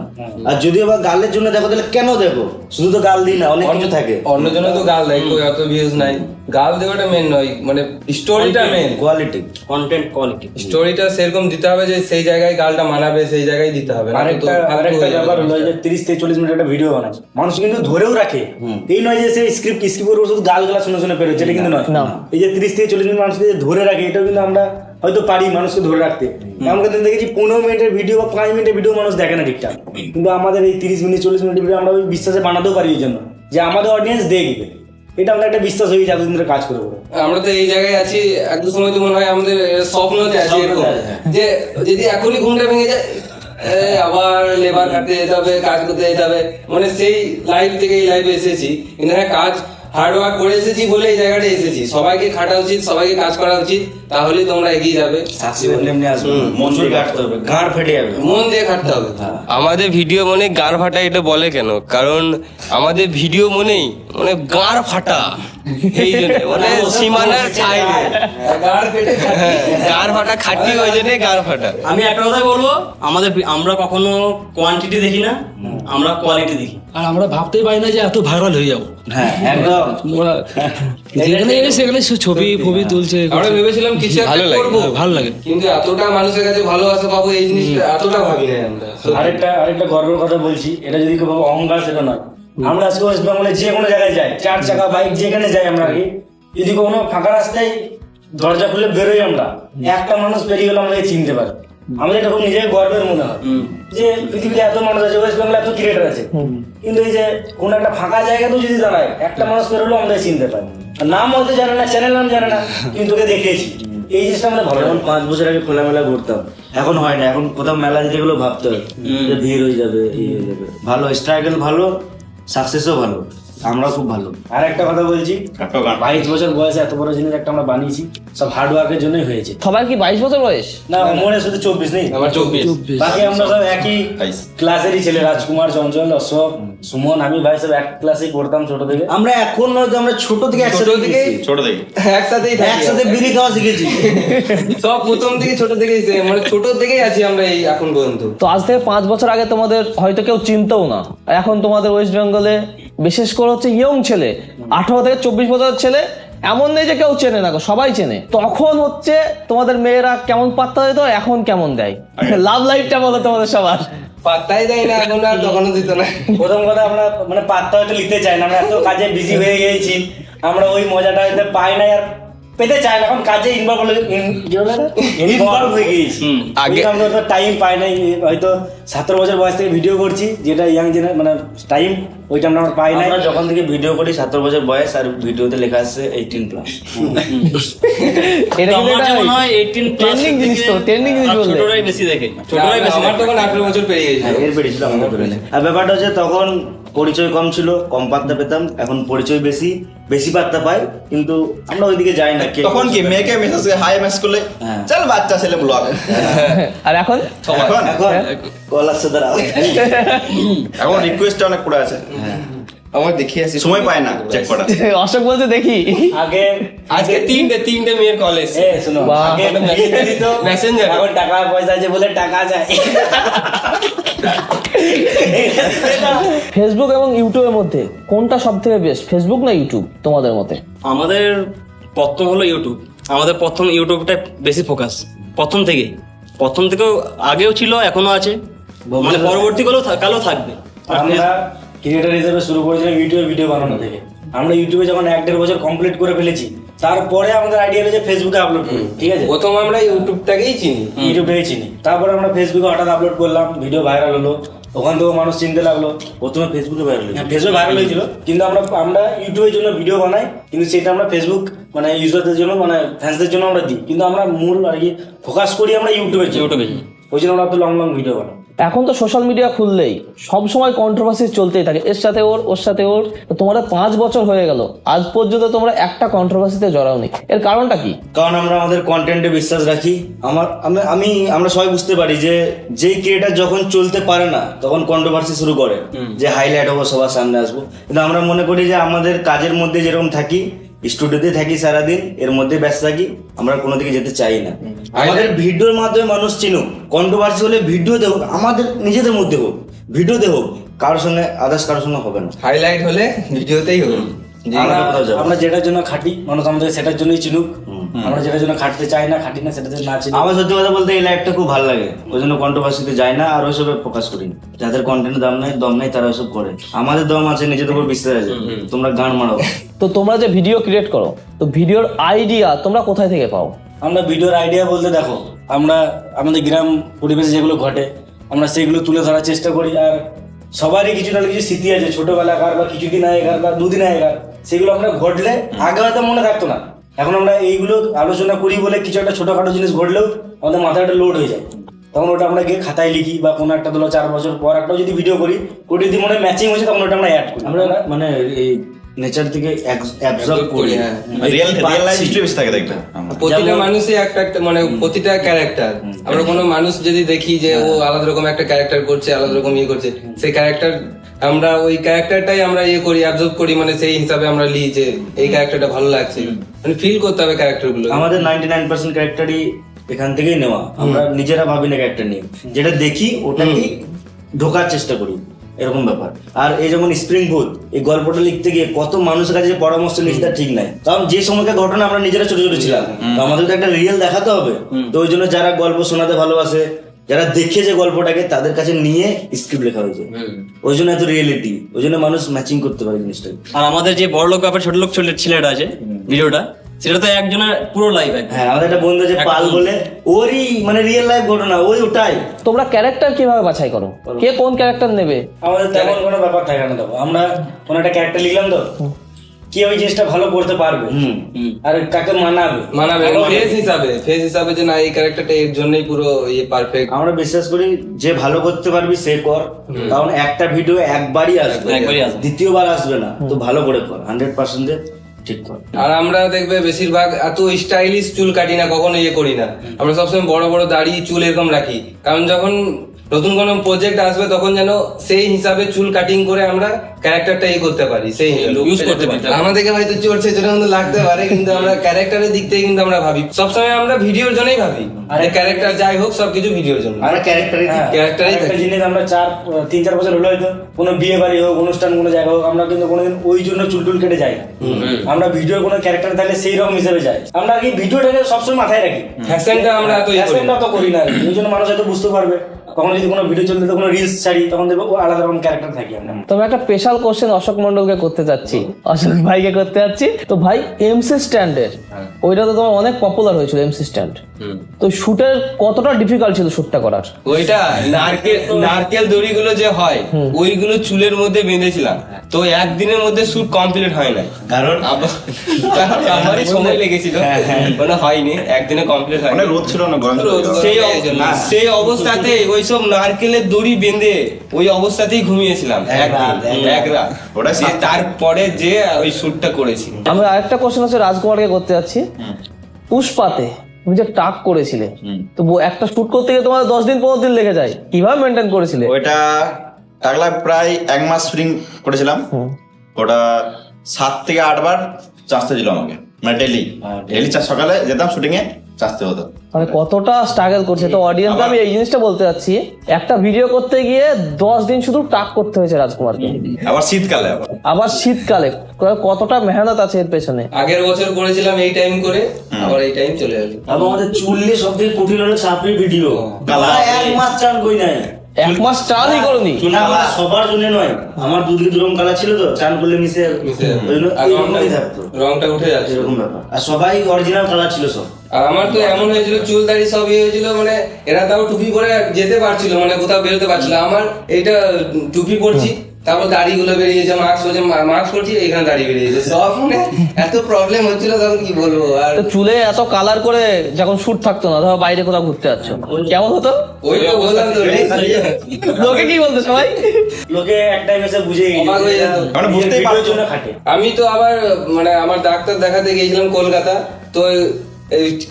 আর যদি আবার গালের জন্য দেখো তাহলে কেন দেখো? শুধু তো গাল দিই না, অনেক কিছু থাকে। অন্য জন্য তো গাল দেয়, কই অত ভিউজ নাই, গাল দেওয়াটা মেন নয়, মানে স্টোরিটা মেন, কোয়ালিটি, কন্টেন্ট কোয়ালিটি, স্টোরিটা সেরকম দিতে হবে যে সেই জায়গায় গালটা মানাবে, সেই জায়গায় দিতে হবে। আরেকটা ব্যাপার হলো যে 30 থেকে 40 মিনিট একটা ভিডিও বানায়, মানুষ কিন্তু ধরেও রাখে। এই নয় যে সে স্ক্রিপ্ট করে শুধু গাল গালা শুনে শুনে বেরোচ্ছে, এটা কিন্তু নয়। এই যে 30 থেকে 40 মিনিট মানুষকে যে ধরে রাখে, এটাও কিন্তু আমরা হয়তো পারি মানুষকে ধরে রাখতে। এমন কিন্তু দেখেছি 15 মিনিটের ভিডিও বা 5 মিনিটের ভিডিও মানুষ দেখে না ঠিকঠাক, কিন্তু আমাদের এই 30 মিনিট 40 মিনিটের ভিডিও আমরা ওই বিশ্বাসে বানাতেও পারি, এই জন্য যে আমাদের অডিয়েন্স দেখবে, এটা আমাদের একটা বিশ্বাস হয়ে যাবে, এতদিন ধরে কাজ করে। আমরা তো এই জায়গায় আছি, একদম সময় তো মনে হয় আমাদের স্বপ্নতে আছি এরকম, যে যদি এখনই ঘুমটা ভেঙে যায় আবার লেবার কাটতে যেতে হবে, কাজ করতে যেতে হবে, মানে সেই লাইফ থেকে এই লাইফে এসেছি। কিন্তু হ্যাঁ, কাজ হার্ড ওয়ার্ক করে এসেছি বলে এই জায়গাটা এসেছি। সবাইকে খাটা উচিত, সবাইকে কাজ করা উচিত, তাহলেই তোমরা এগিয়ে যাবে। এমনি আসবে, মন দিয়ে কাটতে হবে, গাঁড় ফেটে যাবে, মন দিয়ে খাটতে হবে। আমাদের ভিডিও মনে গাঁড় ফাটা, এটা বলে কেন? কারণ আমাদের ভিডিও মনেই মানে গাঁড় ফাটা, এই জন্য মানে সীমানার ছাইলে গাঁড় ফাটা খাটি, ওই জন্য গাঁড় ফাটা। আমি একটা কথাই বলবো, আমরা কখনো কোয়ান্টিটি দেখি না, আমরা কোয়ালিটি দেখি। আর আমরা ভাবতেই পারি না যে এত ভাইরাল হয়ে যাবো। হ্যাঁ একদম। আমরা যেখানে সেখানে ছবি ফবি তুলছে, আমরা ভেবেছিলাম কিছু ভালো একটা লাগে, করবো, ভালো লাগে। কিন্তু এতটা মানুষের কাছে ভালোবাসা পাবো এই জিনিসটা এতটা ভাবি নাই আমরা। আরেকটা গর্বের কথা বলছি, এটা যদি কেউ ভাবে অহংকার, সেটা নয়। আমরা আজকে ওয়েস্ট বেঙ্গলে যে কোনো জায়গায় যাই, 4 চাকা বাইক যেখানে যাই আমরা, আর কি যদি কোনো ফাঁকা রাস্তায় দরজা খুলে বেরোই, আমরা একটা মানুষ পেরিয়ে গেলে আমাদেরকে চিনতে পারে। আমাদের এটা খুব নিজের গর্বের মনে হয় যে পৃথিবীতে এত মানুষ আছে, ওয়েস্ট বেঙ্গলে এত ক্রিয়েটার আছে, কিন্তু এই যে কোনো একটা ফাঁকা জায়গাতেও যদি দাঁড়ায়, একটা মানুষ বেরোলেও আমাদের চিনতে পারে। নাম হয়তো জানে না, চ্যানেল নাম জানে না, কিন্তু তোকে দেখেছি, এই জিনিসটা আমাদের ভালো। যেমন 5 বছর আগে খোলামেলা ঘুরতাম, এখন হয় না। এখন কোথাও মেলা যেতে গেলেও ভাবতে হয় যে ভিড় হয়ে যাবে, এই হয়ে যাবে। ভালো স্ট্রাগল, ভালো সাকসেসও ভালো, আমরাও খুব ভালো। আর একটা কথা বলছি, 22 বছর বয়সে এত বড় জিনিস একটা আমরা বানিয়েছি, সব হার্ড ওয়ার্কের জন্যই হয়েছে। সবার কি 22 বছর বয়স? না, মনে শুধু 24 নেই, আমার 24। বাকি আমরা সব একই ক্লাসেরই ছেলে, রাজকুমার, চঞ্চল, অশোক, সুমন, আমি ভাই সব এক ক্লাসেই পড়তাম ছোট থেকে। আমরা এখন নয় তো, আমরা ছোট থেকে একসাথে একসাথেই একসাথে বিড়ি খাওয়া শিখেছি। সব প্রথম থেকে ছোট থেকেই মানে ছোট থেকেই আছি আমরা এই এখন পর্যন্ত। তো আজ থেকে 5 বছর আগে তোমাদের হয়তো কেউ চিনতেও না, আর এখন তোমাদের ওয়েস্ট বেঙ্গলে বিশেষ করে হচ্ছে ইয়ং ছেলে, 18 থেকে 24 বছরের ছেলে, এমন নেই যে কেউ চেনে না, সবাই চেনে। তখন হচ্ছে তোমাদের মেয়েরা কেমন পাত্তা দিত, এখন কেমন দেয়? লাভ লাইফটা বলো তোমাদের সবার। পাত্তাই দেয় না এখন, আর তখনও দিত না। প্রথম কথা, আমরা মানে পাত্তা হয়তো নিতে চাই না, আমরা এত কাজে বিজি হয়ে গেছি, আমরা ওই মজাটা হয়তো পাই না আর পেতে চাই না। এখন কাজে ইনভলভ হয়ে গেছি, আগে আমরা তো টাইম পাই নাই। হয়তো 17 বছর বয়স থেকে ভিডিও করছি, যেটা ইয়াং মানে টাইম, ওইটা আমরা পাই নাই। আমরা যখন থেকে ভিডিও করি 17 বছর বয়স, আর ভিডিওতে লেখা আছে 18+। এটা কিন্তু আমার একটা মনে হয় 18+ ট্রেন্ডিং জিনিস, তো ট্রেন্ডিং জিনিস বললে ছোটরাই বেশি দেখে, ছোটরাই বেশি আমার তখন 18 বছর পেরিয়ে গেছে। এর বেরিয়েছিল আমাদের বেরোলে। আর ব্যাপারটা হচ্ছে তখন পরিচয় কম ছিল, কম পাত্তা পেতাম। এখন পরিচয় বেশি, বেশি পাত্তা পাই, কিন্তু আমরা ওইদিকে যাই না। তখন কি মেয়েকে মেসেজ হাই মেসেজ করলে চল বাচ্চা ছেলে ব্লগ, আর এখন এখন কল আসছে দাঁড়া, এখন রিকোয়েস্ট অনেক পড়ে আছে, আমার দেখে আসি, সময় পায় না চেক করা। অশোক বলতে দেখি আগে আজকে তিনটে মেয়ের কলেজ, শুনো, বাহ। আগে বিয়ে দিত, মেসেঞ্জার। এখন টাকা পয়সা আছে বলে টাকা যায়। ফেসবুক এবং ইউটিউবের মধ্যে কোনটা সব থেকে বেস্ট, ফেসবুক না ইউটিউব তোমাদের মতে? আমাদের প্রথম হলো ইউটিউব, আমাদের প্রথম ইউটিউবটা বেশি ফোকাস, প্রথম থেকেও আগেও ছিল, এখনো আছে, মানে পরবর্তীকালেও কালও থাকবে। আমরা ক্রিয়েটর হিসেবে শুরু করেছিলাম ইউটিউবে ভিডিও বানানো থেকে। আমরা ইউটিউবে যখন 1-1.5 বছর কমপ্লিট করে ফেলেছি, তারপরে আমাদের আইডিয়া হলো যে ফেসবুকে আপলোড করি, ঠিক আছে? প্রথম আমরা ইউটিউবটাকেই চিনি, ইউটিউবটাই চিনি, তারপরে আমরা ফেসবুকে হঠাৎ আপলোড করলাম, ভিডিও ভাইরাল হলো, ওখান থেকেও মানুষ চিনতে লাগলো। প্রথমে ফেসবুকে ভাইরাল, ফেসবুক ভাইরাল হয়েছিল, কিন্তু আমরা ইউটিউবের জন্য ভিডিও বানাই, কিন্তু সেটা আমরা ফেসবুক মানে ইউজারদের জন্য, মানে ফ্যান্সদের জন্য আমরা দিই, কিন্তু আমরা মূল আর কি ফোকাস করি আমরা ইউটিউবের জন্য। ওই জন্য আমরা তো লং ভিডিও বানাই। এখন তো সোশ্যাল মিডিয়া খুললেই সব সময় কন্ট্রোভার্সি চলতেই থাকে, এর সাথে ওর সাথে ওর। তো তোমাদের 5 বছর হয়ে গেল, আজ পর্যন্ত তোমরা একটা কন্ট্রোভার্সিতে জড়াওনি, এর কারণটা কি? কারণ আমরা আমাদের কন্টেন্টে বিশ্বাস রাখি। আমরা সবাই বুঝতে পারি যে যেই ক্রিয়েটার যখন চলতে পারে না তখন কন্ট্রোভার্সি শুরু করে, যে হাইলাইট হবো, সবার সামনে আসবো। কিন্তু আমরা মনে করি যে আমাদের কাজের মধ্যে যেরকম থাকি, স্টুডিওতে থাকি সারাদিন, এর মধ্যে ব্যস্ত থাকি, আমরা কোনো দিকে যেতে চাই না। আমাদের ভিডিওর মাধ্যমে মানুষ চিনুক, কন্ট্রোভার্সি হলে ভিডিওতে হোক, আমাদের নিজেদের মধ্যে হোক, ভিডিওতে হোক, কারোর সঙ্গে আদার্স কারোর সঙ্গে হবে না। হাইলাইট হলে ভিডিওতেই হবে। আমরা যেটার জন্য খাটি, মানুষ আমাদের সেটার জন্যই চিনুক। আমরা যেটার জন্য খাটতে চাই না, খাটি না, সেটার জন্য না চিনুক। আমার সত্যি কথা বলতে এই লাইফটা খুব ভালো লাগে, ওই জন্য কন্ট্রোভার্সিতে যাই না আর ওইসবে ফোকাস করি না। যাদের কন্টেন্টের দম নাই তারা ওইসব করে। আমাদের দম আছে, নিজেদের উপর বিশ্বাস আছে, তোমরা গান মারো। তো তোমরা যে ভিডিও ক্রিয়েট করো, তো ভিডিওর আইডিয়া তোমরা কোথায় থেকে পাও? আমরা ভিডিওর আইডিয়া বলতে দেখো, আমরা আমাদের গ্রাম পরিবেশে যেগুলো ঘটে আমরা সেগুলো তুলে ধরার চেষ্টা করি। আর সবারই কিছু না কিছু স্মৃতি আছে ছোটবেলাকার বা কিছুদিন আগেকার বা দুদিন আগেকার, সেগুলো আমরা ঘটলে আগে হয়তো মনে থাকতো না, এখন আমরা এইগুলো আলোচনা করি বলে কিছু একটা ছোটখাটো জিনিস ঘটলেও আমাদের মাথায় একটা লোড হয়ে যায়। তখন ওটা আমরা গিয়ে খাতায় লিখি, বা কোনো একটা ধরো 4 বছর পর একটা যদি ভিডিও করি, ওটা যদি মনে ম্যাচিং হয়েছে তখন ওটা আমরা অ্যাড করি। আমরা মানে এই নেচার থেকে অ্যাবজর্ব করি। রিয়েল লাইফ হিস্ট্রি বেশি থাকে দেখবে। প্রতিটা মানুষই একটা মানে প্রতিটা ক্যারেক্টার। আমরা কোনো মানুষ যদি দেখি যে ও আলাদা রকম একটা ক্যারেক্টার করছে, আলাদা রকম ইয়ে করছে, সেই ক্যারেক্টার আমরা ওই ক্যারেক্টারটাই আমরা ইয়ে করি, অ্যাবজর্ব করি, মানে সেই হিসাবে আমরা লিখি যে এই ক্যারেক্টারটা ভালো লাগছে, মানে ফিল করতে হবে ক্যারেক্টার গুলো। আমাদের 99% ক্যারেক্টারই এখান থেকেই নেওয়া, আমরা নিজেরা ভাবি না ক্যারেক্টার নিয়ে, যেটা দেখি ওটাকেই ঢোকার চেষ্টা করি, এরকম ব্যাপার। আর এই যেমন স্প্রিং ভূত, এই গল্পটা লিখতে গিয়ে কত মানুষের কাছে পরামর্শ নিয়েছি তা ঠিক নাই, কারণ যে সময়কার ঘটনা আমরা নিজেরা ছোট ছোট ছিলাম, তো আমাদের তো একটা রিয়েল দেখাতে হবে। তো ওই জন্য যারা গল্প শোনাতে ভালোবাসে, যারা দেখেছে গল্পটাকে, তাদের কাছে নিয়ে স্ক্রিপ্ট লেখা হয়েছে। ওই জন্য এত রিয়েলিটি, ওই জন্য মানুষ ম্যাচিং করতে পারে জিনিসটাকে। আর আমাদের যে বড় লোক ব্যাপার ছোট লোক ছেলেটা আছে ভিডিওটা, সেটা তো একজনের পুরো লাইফ। হ্যাঁ, আমাদের একটা বন্ধু আছে পাল বলে, ওরই মানে রিয়েল লাইফ ঘটনা, ওটাই। তোমরা ক্যারেক্টার কিভাবে বাছাই করো, কে কোন ক্যারেক্টার নেবে? আমাদের তেমন কোনো ব্যাপার থাকে না। দেখো, আমরা কোনো একটা ক্যারেক্টার লিখলাম, তো কি ওই জিনিসটা ভালো করতে পারবে আর কাকে মানাবে ফেস হিসাবে যে না এই ক্যারেক্টারটা এর জন্যই পুরো ইয়ে পারফেক্ট। আমরা বিশ্বাস করি যে ভালো করতে পারবি সে কর, কারণ একটা ভিডিও একবারই আসবে, দ্বিতীয়বার আসবে না। তো ভালো করে কর, 100% ঠিক কর। আর আমরা দেখবে বেশিরভাগ এত স্টাইলিশ চুল কাটি না, কখনো ইয়ে করি না। আমরা সবসময় বড় বড় দাড়ি চুল এরকম রাখি, কারণ যখন নতুন কোনো প্রজেক্ট আসবে তখন যেন সেই হিসাবে চুল কাটিং করে আমরা ক্যারেক্টারটা ইয়ে করতে পারি, সেই ইউজ করতে পারি। আমাদেরকে হয়তো চড়ছে যেটা কিন্তু লাগতে পারে, কিন্তু আমরা ক্যারেক্টারের দিক থেকে কিন্তু আমরা ভাবি সবসময়, আমরা ভিডিওর জন্যই ভাবি, আর ক্যারেক্টার যাই হোক সবকিছু ভিডিওর জন্য। আমরা ক্যারেক্টারই জিনিস আমরা 3-4 বছর হলো হয়তো কোনো বিয়ে বাড়ি হোক, অনুষ্ঠান কোনো জায়গা হোক, আমরা কিন্তু কোনোদিন ওই জন্য চুল টুল কেটে যাই না। আমরা ভিডিওর কোনো ক্যারেক্টার থাকলে সেই রকম হিসেবে যাই। আমরা কি ভিডিওটাকে সবসময় মাথায় রাখি, ফ্যাশনটা আমরা তো করি না, ওই জন্য মানুষ হয়তো বুঝতে পারবে। কখনো যদি কোনো ভিডিও চলতে, কোনো রিলস ছাড়ি, তখন দেখবো আলাদা রকম ক্যারেক্টার থাকি আমরা। তবে একটা স্পেশাল কোশ্চেন অশোক মন্ডলকে করতে চাচ্ছি, অশোক ভাইকে করতে যাচ্ছি। তো ভাই, এমসি স্ট্যান্ডের ওইটা তো তোমার অনেক পপুলার হয়েছিল, এমসি স্ট্যান্ড। তো শুটের কতটা ডিফিকাল্ট ছিল শুটটা করার? ওইটা নারকেল দড়িগুলো যে হয়, ওইগুলো চুলের মধ্যে বেঁধেছিলাম, তো একদিনের মধ্যে শুট কমপ্লিট হয় না, কারণ আমারই সময় লেগেছিল, মানে হয়নি, একদিনে কমপ্লিট হয়। রোদ ছিল না, গরম ছিল। সেই অবস্থাতে ওইসব নারকেলের দড়ি বেঁধে ওই অবস্থাতেই ঘুমিয়েছিলাম এক রাত। তারপরে যে ওই শুটটা করেছি। আমি আরেকটা কোশ্চেন হচ্ছে রাজকুমারকে করতে যাচ্ছি। পুষ্পাতে তুমি যে টাক করেছিলে, তো একটা শুট করতে গিয়ে তোমার 10 দিন 15 দিন লেগে যায়, কিভাবে মেনটেন করেছিলে? ওইটা টাকলা প্রায় 1 মাস শুটিং করেছিলাম। ওটা 7 থেকে 8 বার চাষতে ছিল আমাকে, মানে ডেলি সকালে যেতাম শুটিং এ, চাষতে হতো। মানে কতটা স্ট্রাগল করছে। তো অডিয়েন্সকে আমি এই জিনিসটা বলতে চাচ্ছি, একটা ভিডিও করতে গিয়ে 10 দিন শুধু টাক করতে হয়েছে রাজকুমারকে, আবার শীতকালে কতটা মেহনত আছে এর পেছনে। আগের বছর করেছিলাম এই টাইম করে, আবার এই টাইম চলে গেল। আর আমাদের চুললে সবথেকে কঠিন হলো চাপড়ি ভিডিও, 1 মাস চান কই নাই, 1 মাস চানই করনি। সবার জন্য নয়, আমার দুদিকে দুরকম কালার ছিল, তো চান করলে মিশে থাকতো, রংটা উঠে যাচ্ছে, এরকম ব্যাপার। আর সবাই অরিজিনাল কালার ছিল সব। আর আমার তো এমন হয়েছিল, চুল দাড়ি সব ইয়ে হয়েছিল, মানে এরা তাও টুপি পরে যেতে পারছিল, মানে কোথাও বেরোতে পারছিল। আমার এইটা টুপি পরছি, তারপর দাড়িগুলো বেরিয়েছে, মাস্ক করছি এখানে দাড়ি বেরিয়েছে, সব মানে এত প্রবলেম হচ্ছিল তখন কি বলবো। আর তো চুলে এত কালার করে যখন শুট থাকতো না, ধরো বাইরে কোথাও ঘুরতে যাচ্ছ, কেমন হতো? ওই তো বললাম তো, লোকে কি বলতো সবাই? লোকে এক টাইম এসে বুঝে অবাক হয়ে যেত। মানে বুঝতেই ভিডিওর পারছো জন্য খাটে। আমি তো আবার মানে আমার ডাক্তার দেখাতে গিয়েছিলাম কলকাতা, তো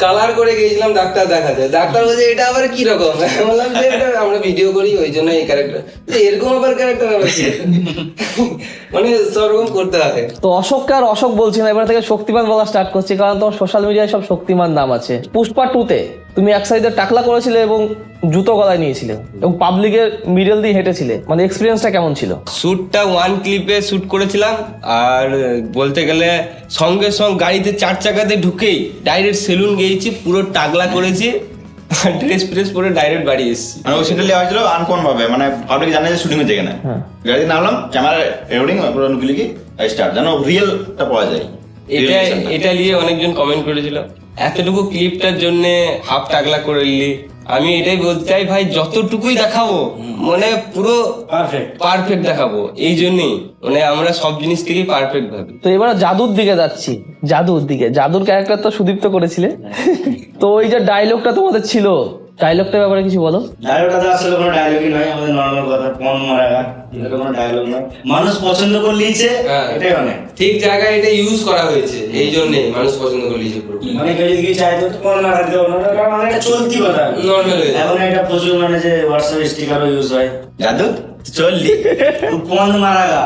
কালার করে গিয়েছিলাম ডাক্তার দেখাতে। ডাক্তার বলছে এটা আবার কি রকম? বললাম যে এটা আমরা ভিডিও করি ওই জন্য এই ক্যারেক্টার, এরকম আবার ক্যারেক্টার আবার কি? মানে সব রকম করতে হয়। তো অশোককে আর অশোক বলছি না, এবার থেকে শক্তিমান বলা স্টার্ট করছি, কারণ তোমার সোশ্যাল মিডিয়ায় সব শক্তিমান নাম আছে। পুষ্পা 2-তে তুমি এক সাইডে টাকলা করেছিলে এবং জুতো গলায় নিয়েছিলে এবং পাবলিকের মিডল দিয়ে হেঁটেছিলে, মানে এক্সপিরিয়েন্সটা কেমন ছিল? শ্যুটটা ওয়ান ক্লিপে শ্যুট করেছিলাম, আর বলতে গেলে সঙ্গে সঙ্গে গাড়িতে 4 চাকাতে ঢুকেই ডাইরেক্ট সেলুন গিয়েছি, পুরো টাগলা করেছি, ড্রেস ফ্রেস পরে ডাইরেক্ট বাড়ি এসেছি। মানে ওই সেটা লেওয়া হয়েছিল আনকন ভাবে, মানে পাবলিক জানে যে শুটিং হচ্ছে এখানে। গাড়ি নামলাম, ক্যামেরা রেকর্ডিং পুরো নুকিলিকি স্টার্ট, যেন রিয়েলটা পাওয়া যায়। এটা নিয়ে অনেকজন কমেন্ট করেছিল, এতটুকু ক্লিপটার জন্য হাফ টাগলা করে নিলি। আমি এটাই বলতে চাই ভাই, যতটুকুই দেখাবো মানে পুরো পারফেক্ট দেখাবো, এই জন্যই মানে আমরা সব জিনিস থেকেই পারফেক্ট ভাবি। তো এবার জাদুর দিকে যাচ্ছি, জাদুর ক্যারেক্টার তো সুদীপ্ত করেছিলে। তো ওই যে ডায়লগটা তোমাদের ছিল, ডায়লগটার ব্যাপারে কিছু বলো। ডায়লগটা তো আসলে কোনো ডায়লগই নয়, আমাদের নর্মাল কথা, কোন মারা এটা কোনো ডায়লগ নয়, মানুষ পছন্দ করে নিয়েছে, এটাই অনেক। ঠিক জায়গায় এটা ইউজ করা হয়েছে, এই জন্যই মানুষ পছন্দ করে লিখে পুরো। মানে কেউ যদি চাই তো কোন মারা দিতে হবে না, কারণ এটা চলতি কথা নর্মাল হয়ে যায়। এখন এটা প্রচুর মানে যে হোয়াটসঅ্যাপ স্টিকারও ইউজ হয়। জাদু চললি কোন মারা গা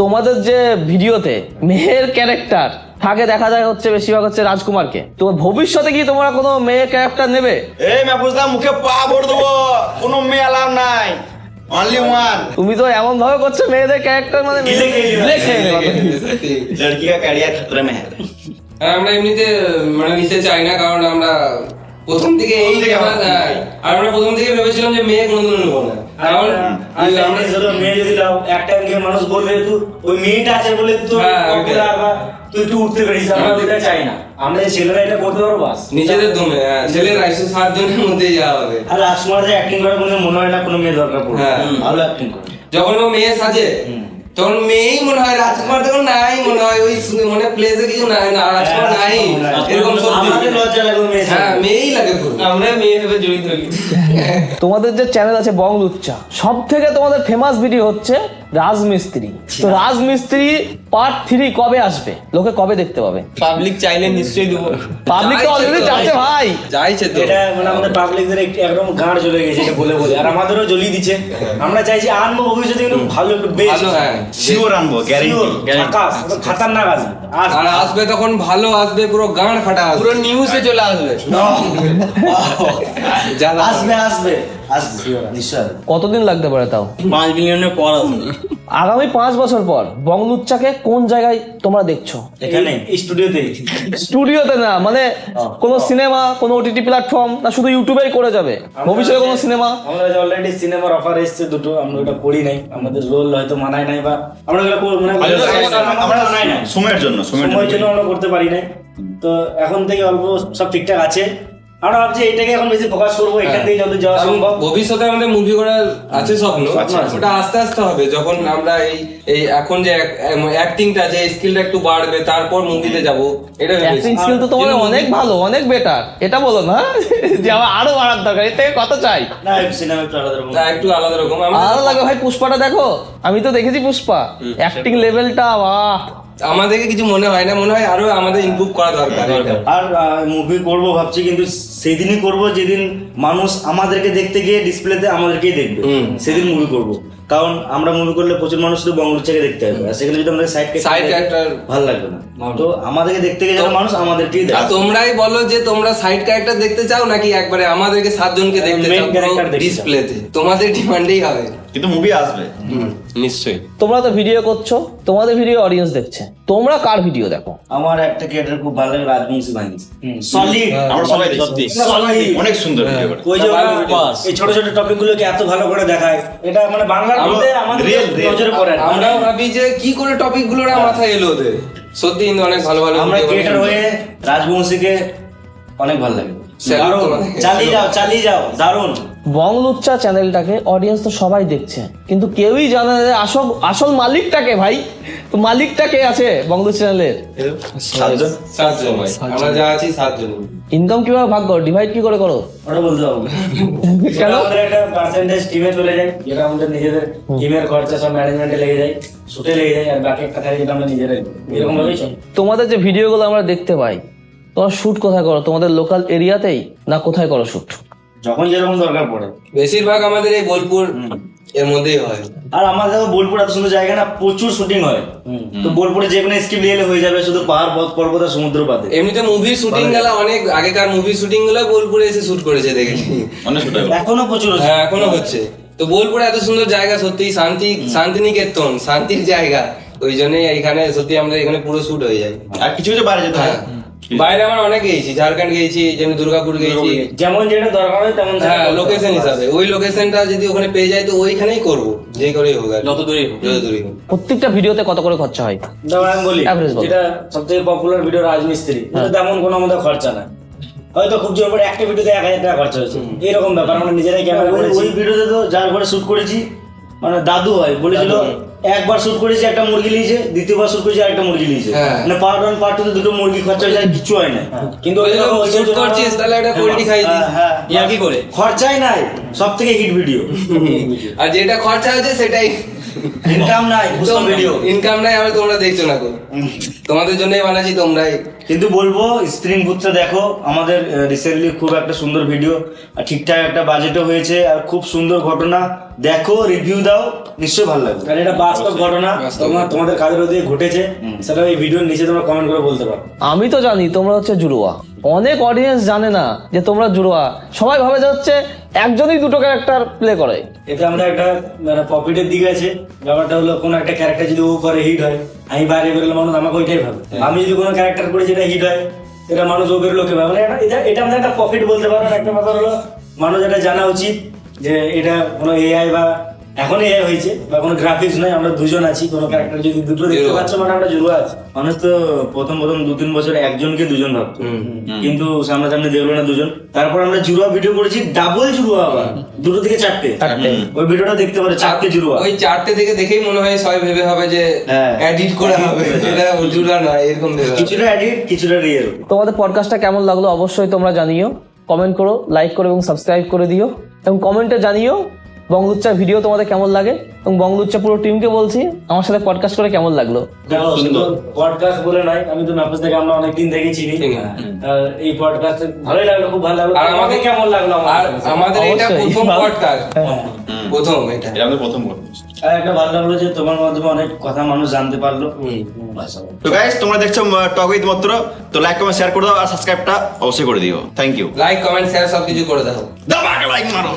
তোমাদের যে ভিডিওতে মেয়ের ক্যারেক্টার থাকে দেখা যায় হচ্ছে বেশিরভাগ হচ্ছে রাজকুমারকে, তো ভবিষ্যতে কি তোমরা কোনো মেয়ে ক্যারেক্টার নেবে? এই মা বুঝলাম, মুখে পা ভরে দেবো, কোনো মেয়ে অ্যালাউ নাই, অনলি ওয়ান। তুমি তো এমন ভাবে করছো মেয়েদের ক্যারেক্টার মানে লড়কি কা ক্যারিয়ার খতরে মে হ্যায়। আর আমরা এমনিতে মানে নিতে চাই না, কারণ আমরা প্রথম থেকে এই আমরা প্রথম থেকে ভেবেছিলাম যে মেয়ে কোনোদিনও নেবো না, কারণ আমরা ধরো মেয়ে যদি নাও, একটা গিয়ে মানুষ বলবে তুই ওই মেয়েটা আছে বলে তুই পপুলার বা তুই একটু উঠতে পারিস, আমরা ওটা চাই না। আমরা ছেলেরা এটা করতে পারবো বাস, নিজেদের দমে। ছেলেরা 107 জনের মধ্যেই যাওয়া হবে। আর রাজকুমার যে অ্যাক্টিং করে মনে হয় না কোনো মেয়ে দরকার পড়বে, ভালো অ্যাক্টিং করে। যখন ও মেয়ে সাজে তখন মেয়েই মনে হয়, রাজকুমার তখন নাই মনে হয়, ওই মানে প্লেসে কিছু নাই, না রাজকুমার নাই, এরকম সব আমাদের লজ্জা লাগবে মেয়ে, হ্যাঁ মেয়েই লাগে পুরো, আমরা মেয়ে ভেবে জড়িত থাকি। তোমাদের যে চ্যানেল আছে বং লুচ্চা, সব থেকে তোমাদের ফেমাস ভিডিও হচ্ছে রাজমিস্ত্রি। তো রাজমিস্ত্রি পার্ট 3 কবে আসবে, লোকে কবে দেখতে পাবে? পাবলিক চাইলে নিশ্চয়ই দেবো, পাবলিক তো অলরেডি যাচ্ছে ভাই, চাইছে তো। এটা মানে আমাদের পাবলিকদের একদম গাঁড় জ্বলে গেছে এটা বলে বলে, আর আমাদেরও জ্বলিয়ে দিচ্ছে। আমরা চাইছি আনবো ভবিষ্যতে কিন্তু ভালো একটু বেস্ট, ভালো, হ্যাঁ শিওর আনবো, গ্যারান্টি। আকাশ খাতারনাক আসবে, আর আসবে তখন ভালো আসবে, পুরো গাঁড় ফাটা আসবে, পুরো নিউজে চলে আসবে। আসবে আসবে আসবে নিশ্চয়। কতদিন লাগতে পারে তাও? 5 মিলিয়নের পর আসবে। আগামী 5 বছর পর বং লুচ্চাকে কোন জায়গায় তোমরা দেখছো? এখানে স্টুডিওতে, স্টুডিওতে না, মানে কোনো সিনেমা, কোনো ওটিটি প্ল্যাটফর্ম, না শুধু ইউটিউবেই করে যাবে ভবিষ্যতে কোনো সিনেমা? আমরা অলরেডি সিনেমার অফার এসেছে দুটো, আমরা ওটা করি নাই, আমাদের রোল হয়তো মানায় নাই, বা আমরা আমরা সময়ের জন্য আমরা করতে পারি নাই। তো এখন থেকে অল্প সব ঠিকঠাক আছে, আমরা ভাবছি এইটাকে এখন বেশি ফোকাস করবো, এখান থেকে যত যাওয়া সম্ভব। ভবিষ্যতে আমাদের মুভি করার আছে স্বপ্ন, ওটা আস্তে আস্তে হবে, যখন আমরা এই এখন যে অ্যাক্টিংটা আছে এই স্কিলটা একটু বাড়বে, তারপর মুভিতে যাব। এটা অ্যাক্টিং স্কিল তো তোমাদের অনেক ভালো, অনেক বেটার, এটা বলো না যে আমার আরো বাড়ার দরকার, এর থেকে কত চাই? না সিনেমা একটু আলাদা রকম, একটু আলাদা রকম আলাদা লাগে ভাই। পুষ্পাটা দেখো, আমি তো দেখেছি পুষ্পা, অ্যাক্টিং লেভেলটা বাহ, আমাদেরকে কিছু মনে হয় না, মনে হয় আরো আমাদের ইমপ্রুভ করা দরকার। আর মুভি করবো ভাবছি, কিন্তু সেদিনই করবো যেদিন মানুষ আমাদেরকে দেখতে গিয়ে ডিসপ্লেতে আমাদেরকেই দেখবে, সেদিন মুভি করবো। কারণ আমরা মুভি করলে প্রচুর মানুষ শুধু বঙ্গলুচ্চাকে দেখতে হবে, আর সেখানে যদি আমাদের সাইড ক্যারেক্টার ভালো লাগবে না, তো আমাদেরকে দেখতে গিয়ে যেন মানুষ আমাদেরকেই দেখে। আর তোমরাই বলো যে তোমরা সাইড ক্যারেক্টার দেখতে চাও নাকি একবারে আমাদেরকে 7 জনকে দেখতে চাও ডিসপ্লেতে, তোমাদের ডিমান্ডেই হবে, কিন্তু মুভি আসবে নিশ্চয়ই। তোমরা তো ভিডিও করছো, তোমাদের ভিডিও অডিয়েন্স দেখছে, তোমরা কার ভিডিও দেখো? আমার একটা ক্যারেক্টার খুব ভালো লাগে, রাজবংশী বাহিনী, সলিড, আমরা সবাই দেখি, অনেক সুন্দর ভিডিও করে। ওই যে এই ছোট ছোট টপিক গুলোকে এত ভালো করে দেখায়, এটা মানে বাংলার মধ্যে আমাদের নজরে পড়ে। আমরাও ভাবি যে কি করে টপিক গুলো মাথায় এলো ওদের, সত্যি কিন্তু অনেক ভালো ভালো আমরা ক্রিয়েটর হয়ে রাজবংশীকে অনেক ভালো লাগে, চালিয়ে যাও দারুণ। বংলুচ্চা চ্যানেলটাকে অডিয়েন্স তো সবাই দেখছে, কিন্তু কেউই জানে না যে আসল আসল মালিকটাকে ভাই। তো মালিকটা কে আছে বংলুচ্চা চ্যানেলের? 7 জন। 7 জন ভাই, আমরা যা আছি 7 জন। ইনকাম কিভাবে ভাগ করো, ডিভাইড কি করে করো? ওটা বলতে পারবো না। কেন? আমাদের একটা পার্সেন্টেজ টিমে চলে যায়, যেটা আমাদের নিজেদের টিমের খরচা সব ম্যানেজমেন্টে লেগে যায়, শুটে লেগে যায়, আর বাকি একটা থাকে যেটা আমরা নিজেরাই এরকম ভাবেই চলে। তোমাদের যে ভিডিওগুলো আমরা দেখতে পাই, তোমরা শুট কোথায় করো? তোমাদের লোকাল এরিয়াতেই না কোথায় করো শুট? যখন যেরকম দরকার পড়ে। বেশিরভাগ আমাদের এই বোলপুর এর মধ্যেই হয়। আর আমাদের বোলপুর এত সুন্দর জায়গা না, প্রচুর শুটিং হয়। তো বোলপুরে যে কোনো স্কিপ নিয়ে এলে হয়ে যাবে, শুধু পাহাড় পর্বত আর সমুদ্র পাতে। এমনিতে মুভির শুটিং গেলা অনেক আগেকার মুভির শুটিং গুলো বোলপুরে এসে শুট করেছে দেখেছি। অনেক ছোট এখনো প্রচুর হচ্ছে। হ্যাঁ এখনো হচ্ছে। তো বোলপুরে এত সুন্দর জায়গা, সত্যি শান্তিনিকেতন, শান্তির জায়গা। ওই জন্যই এখানে সত্যি আমরা এখানে পুরো শুট হয়ে যায়। আর কিছু কিছু বাইরে যেতে হয়। বাইরে আমরা অনেক গেছি, ঝাড়খণ্ড গেছি, যেমন দুর্গাপুর গেছি। যেমন যেটা দরকার হয় তেমন হ্যাঁ লোকেশন হিসাবে, ওই লোকেশনটা যদি ওখানে পেয়ে যায় তো ওইখানেই করবো, যে করেই হোক আর কি। যত দূরেই হোক। যত দূরেই হোক। প্রত্যেকটা ভিডিওতে কত করে খরচা হয়? যেমন আমি বলি, Average বলো। যেটা সবথেকে পপুলার ভিডিও রাজমিস্ত্রি, এটা তেমন কোনো আমাদের খরচা না। হয়তো খুব জোর করে একটা ভিডিওতে 1000 টাকা খরচা হয়েছে, এরকম ব্যাপার। আমরা নিজেরাই ক্যামেরা করেছি। ওই ভিডিওতে তো যার ঘরে শুট করেছি, মানে দাদু হয় বলেছিল, একবার শুট করেছি একটা মুরগি নিয়েছে, দ্বিতীয়বার শুট করেছি একটা মুরগি নিয়েছে। হ্যাঁ। মানে পার্ট 1 পার্ট 2 তে দুটো মুরগি খরচা হয়ে যায়, কিছু হয় না। কিন্তু ওই যখন ওই shoot করছিস তাহলে একটা পোল্ট্রি খাই দিস। হ্যাঁ, ইয়ার কি করে? খরচাই নাই, সব থেকে হিট ভিডিও। আর যেটা খরচা হচ্ছে সেটাই ইনকাম নাই, বুঝলাম ভিডিও। ইনকাম নাই, আমি তোমরা দেখছো না গো। তোমাদের জন্যই বানাচ্ছি, তোমরাই। কিন্তু বলবো স্ক্রিন বুথটা দেখো, আমাদের রিসেন্টলি খুব একটা সুন্দর ভিডিও, আর ঠিকঠাক একটা বাজেটও হয়েছে, আর খুব সুন্দর ঘটনা। দেখো, রিভিউ দাও, নিশ্চয়ই ভালো লাগবে। আর এটা বাস্তব ঘটনা, তোমাদের কাজের দিয়ে ঘটেছে, সেটা এই ভিডিওর নিচে তোমরা কমেন্ট করে বলতে পারো। আমি তো জানি তোমরা হচ্ছে জুড়োয়া, অনেক অডিয়েন্স জানে না যে তোমরা জুড়োয়া। সবাই ভাবে যে হচ্ছে একজনই দুটো ক্যারেক্টার প্লে করে। এতে আমরা একটা মানে প্রফিটের দিকে আছে। ব্যাপারটা হলো কোনো একটা ক্যারেক্টার যদি ও করে হিট হয়, আমি বাইরে বেরোলে মানুষ আমাকে ওইটাই ভাবে। আমি যদি কোনো ক্যারেক্টার করি যেটা হিট হয়, এটা মানুষ ও বেরোলো কে ভাবে। মানে এটা আমাদের একটা প্রফিট বলতে পারো। একটা ব্যাপার হলো মানুষ এটা জানা উচিত যে এটা কোনো এআই বা এখন এআই হয়েছে বা কোনো গ্রাফিক্স নয়, আমরা দুজন আছি। কোনো ক্যারেক্টার যদি দুটো দেখতে পাচ্ছ মানে আমরা জুড়োয়া আছি। মানুষ তো প্রথম 2-3 বছর একজনকে দুজন ভাবতো, কিন্তু সামনাসামনি দেখলো না দুজন। তারপর আমরা জুড়োয়া ভিডিও করেছি, ডাবল জুড়োয়া, আবার 2 থেকে 4টে। ওই ভিডিওটা দেখতে পারো, 4টে জুড়োয়া। ওই 4টে থেকে দেখেই মনে হয় সবাই ভেবে হবে যে হ্যাঁ। এডিট করা হবে, এটা জুড়া নয়, এরকম ভেবে হবে। কিছুটা এডিট, কিছুটা রিয়েল। তোমাদের পডকাস্টটা কেমন লাগলো অবশ্যই তোমরা জানিও, কমেন্ট করো, লাইক করো এবং সাবস্ক্রাইব করে দিও, এবং কমেন্টে জানিও বংলুচ্চার ভিডিও তোমাদের কেমন লাগে। এবং বংলুচ্চা পুরো টিমকে বলছি, আমার সাথে পডকাস্ট করে কেমন লাগলো? পডকাস্ট বলে নয়, আমি তো নাফিস থেকে আমরা অনেকদিন থেকে চিনি। আর এই পডকাস্ট ভালোই লাগলো, খুব ভালো লাগলো। আর আমাদের আমাদের কেমন লাগলো? আর আমাদের এটা অবশ্যই। প্রথম পডকাস্ট, প্রথম এটা। এটা আমাদের প্রথম ঘটনা। আর একটা ভালো লাগলো যে তোমার মাধ্যমে অনেক কথা মানুষ জানতে পারলো। তো গাইস, তোমরা দেখছো টক উইথ মত্র, তো লাইক কমেন্ট শেয়ার করে দাও, আর সাবস্ক্রাইবটা অবশ্যই করে দিও। Thank you. Like comment share সবকিছু করে দাও। দাও লাইক মারো।